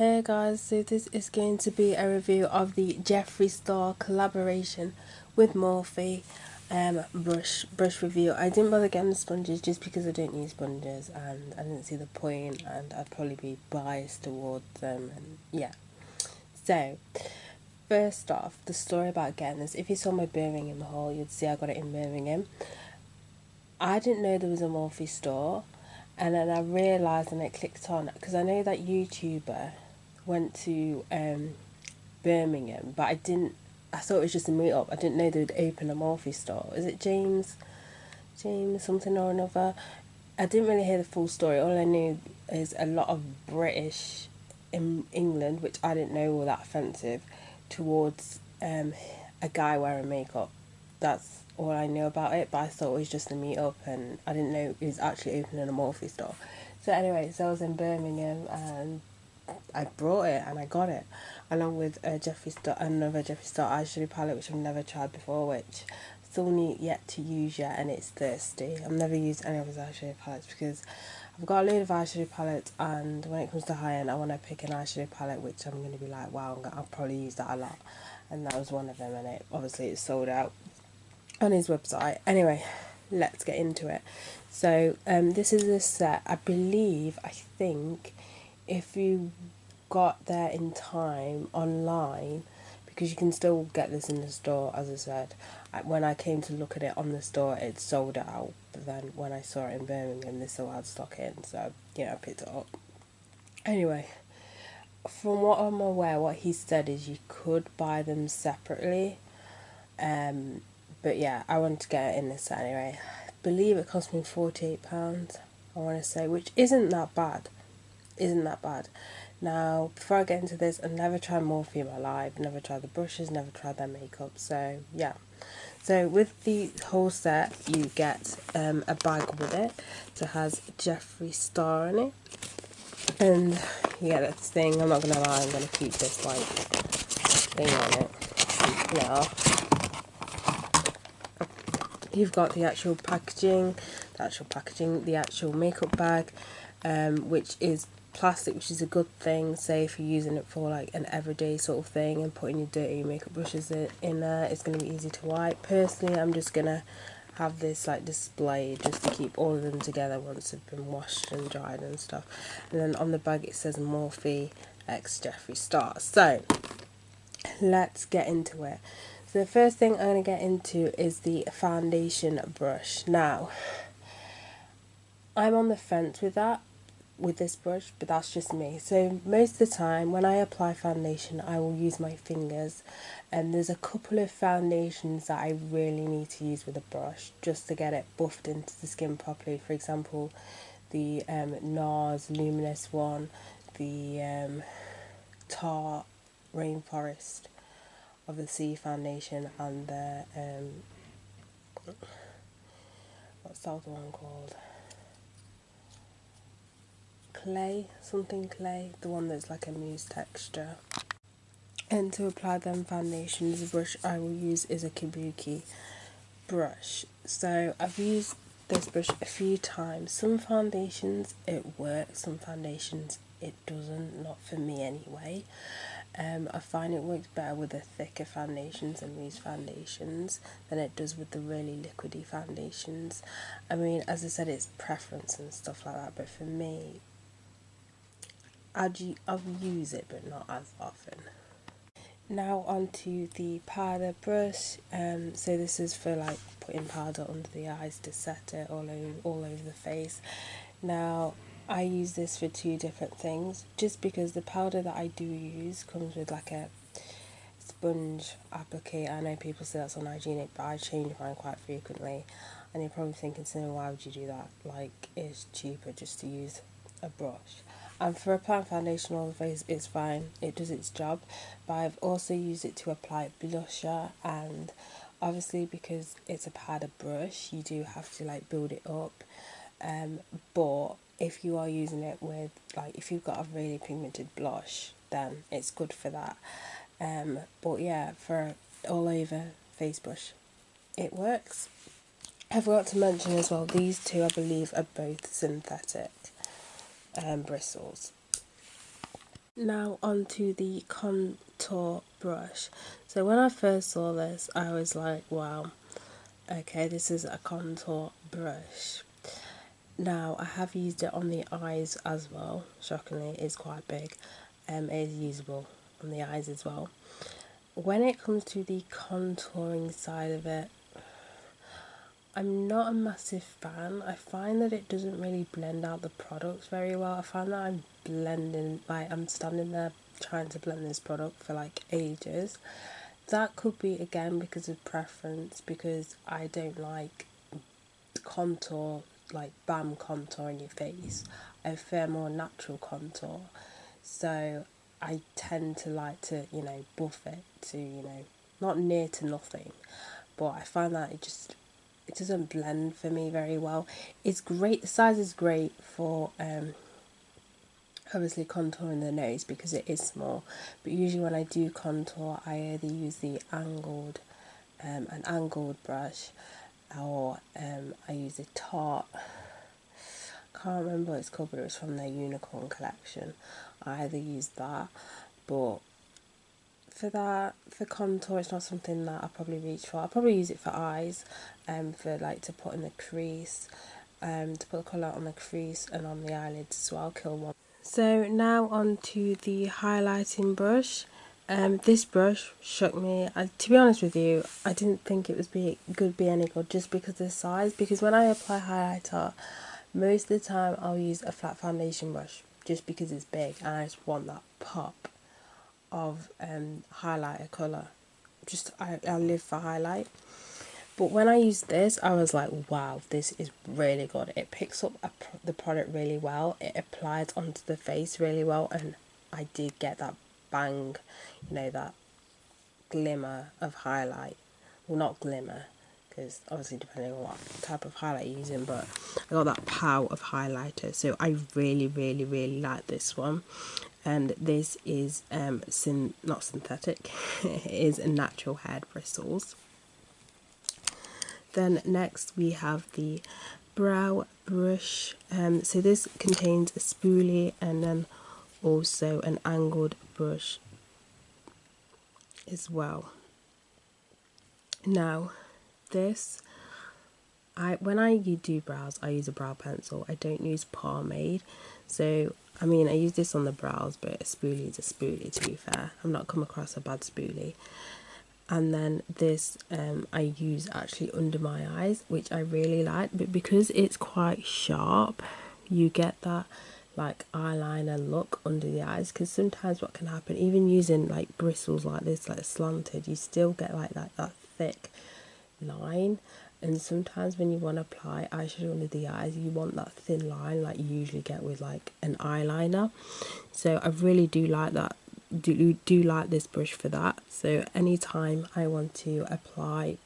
Hey guys, so this is going to be a review of the Jeffree Star collaboration with Morphe brush review. I didn't bother getting the sponges just because I don't use sponges and I didn't see the point, and I'd probably be biased towards them, and yeah. So first off, the story about getting this, if you saw my Birmingham haul, you'd see I got it in Birmingham. I didn't know there was a Morphe store, and then I realised and it clicked on because I know that YouTuber went to Birmingham, but I thought it was just a meet up. I didn't know they'd open a Morphe store. Is it James something or another? I didn't really hear the full story. All I knew is a lot of British in England, which I didn't know were that offensive, towards a guy wearing makeup. That's all I knew about it, but I thought it was just a meet up, and I didn't know it was actually opening a Morphe store. So anyway, so I was in Birmingham and I brought it and I got it along with another Jeffree Star eyeshadow palette, which I've never tried before, which I still need yet to use yet, and it's Thirsty. I've never used any of his eyeshadow palettes because I've got a load of eyeshadow palettes, and when it comes to high end I want to pick an eyeshadow palette which I'm going to be like, wow, I'll probably use that a lot, and that was one of them, and it obviously it's sold out on his website. Anyway, let's get into it. So this is a set, I think if you got there in time online, because you can still get this in the store, as I said. When I came to look at it on the store, it sold out, but then when I saw it in Birmingham, they still had stock in, so I picked it up. Anyway, from what I'm aware, what he said is you could buy them separately, but yeah, I wanted to get it in this set anyway. I believe it cost me £48, I want to say, which isn't that bad. Now, before I get into this, I've never tried Morphe in my life, never tried the brushes, never tried their makeup, so yeah. So with the whole set, you get a bag with it. So it has Jeffree Star in it, and you get this thing. I'm not going to lie, I'm going to keep this like thing on it. Yeah. You've got the actual packaging, the actual makeup bag, which is plastic, which is a good thing. Say if you're using it for like an everyday sort of thing and putting your dirty makeup brushes in there, it's going to be easy to wipe. Personally, I'm just going to have this like displayed just to keep all of them together once they've been washed and dried and stuff. And then on the bag it says Morphe x Jeffree Star. So let's get into it. So the first thing I'm going to get into is the foundation brush. Now, I'm on the fence with this brush, but that's just me. So most of the time when I apply foundation, I will use my fingers, and there's a couple of foundations that I really need to use with a brush just to get it buffed into the skin properly. For example, the NARS Luminous one, the Tarte Rainforest of the Sea foundation, and the what's the other one called? Clay, the one that's like a mousse texture. And to apply them foundations, the brush I will use is a Kabuki brush. So I've used this brush a few times. Some foundations it works, some foundations it doesn't, not for me anyway. I find it works better with the thicker foundations and loose foundations than it does with the really liquidy foundations. I mean, as I said, it's preference and stuff like that, but for me, I'll use it, but not as often. Now onto the powder brush. So this is for like putting powder under the eyes to set it all over the face. Now I use this for two different things, just because the powder that I do use comes with like a sponge applique. I know people say that's unhygienic, but I change mine quite frequently, and you're probably thinking, so why would you do that? Like, it's cheaper just to use a brush. And for applying foundation on the face, it's fine, it does its job, but I've also used it to apply blusher, and obviously because it's a powder brush, you do have to like build it up, but if you are using it with, like, if you've got a really pigmented blush, then it's good for that. But yeah, for all over face brush, it works. I forgot to mention as well, these two I believe are both synthetic bristles. Now onto the contour brush. So when I first saw this, I was like, wow, okay, this is a contour brush. Now I have used it on the eyes as well. Shockingly, it's quite big. It is usable on the eyes as well. When it comes to the contouring side of it, I'm not a massive fan. I find that it doesn't really blend out the products very well. I find that I'm blending, like I'm standing there trying to blend this product for like ages. That could be again because of preference, because I don't like contour, like bam contour in your face. I prefer more natural contour. So I tend to like to, buff it to, not near to nothing. But I find that it doesn't blend for me very well. It's great, the size is great for obviously contouring the nose because it is small, but usually when I do contour I either use the angled an angled brush, or I use a Tarte, can't remember what it's called, but it was from their unicorn collection. I either use that, but for contour it's not something that I probably reach for. I'll probably use it for eyes, for like to put in the crease, to put the colour on the crease and on the eyelids as well, kill one. So now on to the highlighting brush. This brush shocked me. To be honest with you, I didn't think it was be any good just because of the size. Because when I apply highlighter, most of the time I'll use a flat foundation brush just because it's big and I just want that pop of highlighter colour. I live for highlight. But when I used this, I was like, wow, this is really good. It picks up the product really well. It applies onto the face really well. And I did get that bang, that glimmer of highlight. Well, not glimmer, because obviously depending on what type of highlight you're using, but I got that pow of highlighter. So I really, really, really like this one. And this is not synthetic. It is a natural hair bristles. Then next we have the brow brush. So this contains a spoolie and then also an angled brush as well. Now this, when I do brows, I use a brow pencil. I don't use pomade. So I mean, I use this on the brows, but a spoolie is a spoolie, to be fair. I've not come across a bad spoolie. And then this I use actually under my eyes, which I really like, but because it's quite sharp, you get that like eyeliner look under the eyes. Because sometimes what can happen, even using like bristles like this, like slanted, you still get like that thick line. And sometimes when you want to apply eyeshadow under the eyes, you want that thin line like you usually get with like an eyeliner. So I really do like that. Do like this brush for that. So anytime I want to apply,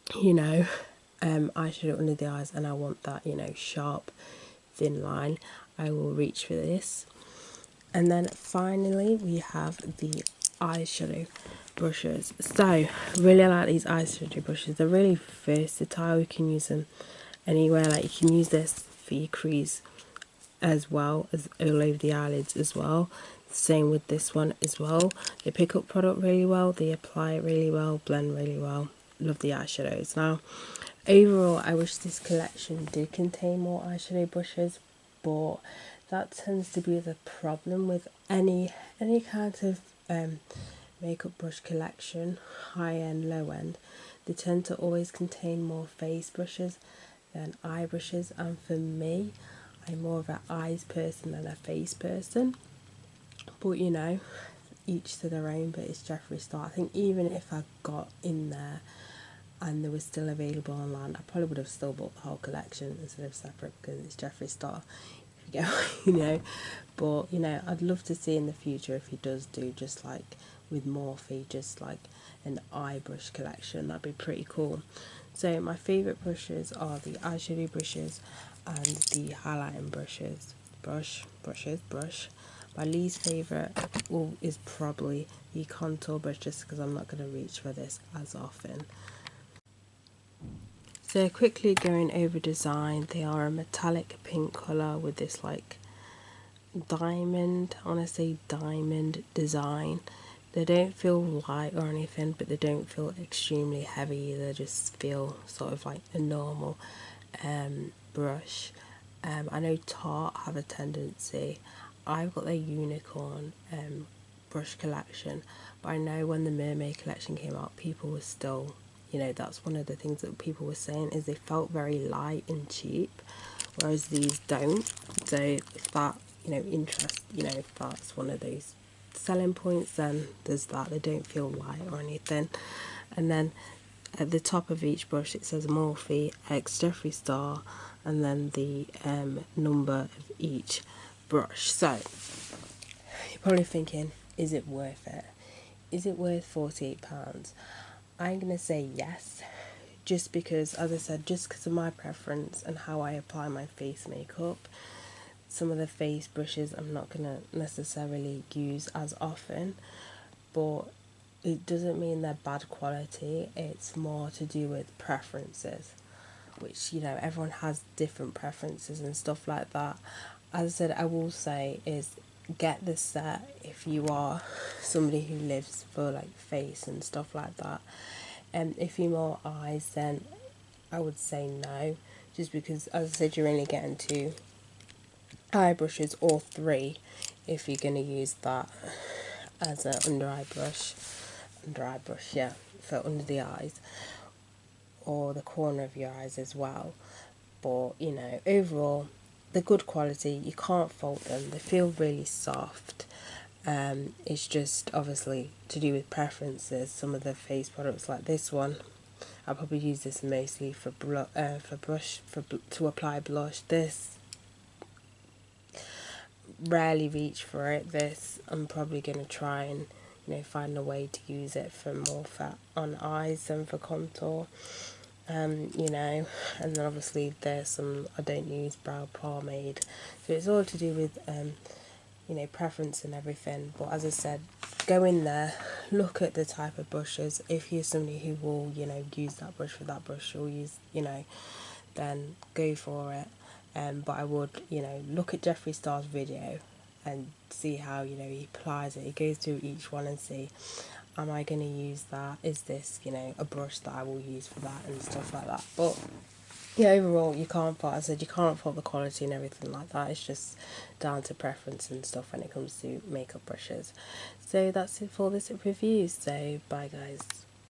eyeshadow under the eyes and I want that, sharp, thin line, I will reach for this. And then finally we have the eyeshadow brushes. So really like these eyeshadow brushes. They're really versatile. You can use them anywhere. Like you can use this for your crease as well as all over the eyelids as well. Same with this one as well. They pick up product really well, they apply it really well, blend really well. Love the eyeshadows. Now overall I wish this collection did contain more eyeshadow brushes, but that tends to be the problem with any kind of makeup brush collection, high end, low end. They tend to always contain more face brushes than eye brushes, and for me, I'm more of an eyes person than a face person. But each to their own. But it's Jeffree Star. I think even if I got in there and they were still available online, I probably would have still bought the whole collection instead of separate because it's Jeffree Star. If you go, But I'd love to see in the future if he does do just like with morphe, just like an eye brush collection. That'd be pretty cool. So my favourite brushes are the eyeshadow brushes and the highlighting brushes. Brush. My least favourite is probably the contour brush, just because I'm not going to reach for this as often. So quickly going over design, they are a metallic pink colour with this like diamond, I want to say diamond design. They don't feel light or anything, but they don't feel extremely heavy. They just feel sort of like a normal brush. I know Tarte have a tendency. I've got their unicorn brush collection, but I know when the mermaid collection came out, people were still, that's one of the things that people were saying is they felt very light and cheap, whereas these don't. So if that, interest, if that's one of those selling points, then there's that. They don't feel light or anything. And then at the top of each brush it says Morphe X Jeffree Star, and then the number of each brush. So you're probably thinking, is it worth it? Is it worth £48? I'm going to say yes, just because, as I said, just because of my preference and how I apply my face makeup. Some of the face brushes I'm not going to necessarily use as often, but it doesn't mean they're bad quality. It's more to do with preferences, which, everyone has different preferences and stuff like that. As I said, I will say is get this set if you are somebody who lives for like face and stuff like that. And if you're more eyes, then I would say no, just because, as I said, you're only getting 2 eye brushes or 3 if you're going to use that as an under eye brush, yeah, for under the eyes or the corner of your eyes as well. But overall, they're good quality. You can't fault them. They feel really soft. It's just obviously to do with preferences. Some of the face products like this one, I'll probably use this mostly for to apply blush. This, rarely reach for it. This, I'm probably going to try and find a way to use it for more fat on eyes than for contour. And then obviously there's some, I don't use brow pomade, so it's all to do with preference and everything. But as I said, go in there, look at the type of brushes. If you're somebody who will use that brush for that brush, or use then go for it. But I would look at Jeffree Star's video and see how he applies it. He goes through each one and see, am I going to use that? Is this, a brush that I will use for that and stuff like that. But yeah, overall, you can't fault, as I said, you can't fault the quality and everything like that. It's just down to preference and stuff when it comes to makeup brushes. So that's it for this review. So bye guys.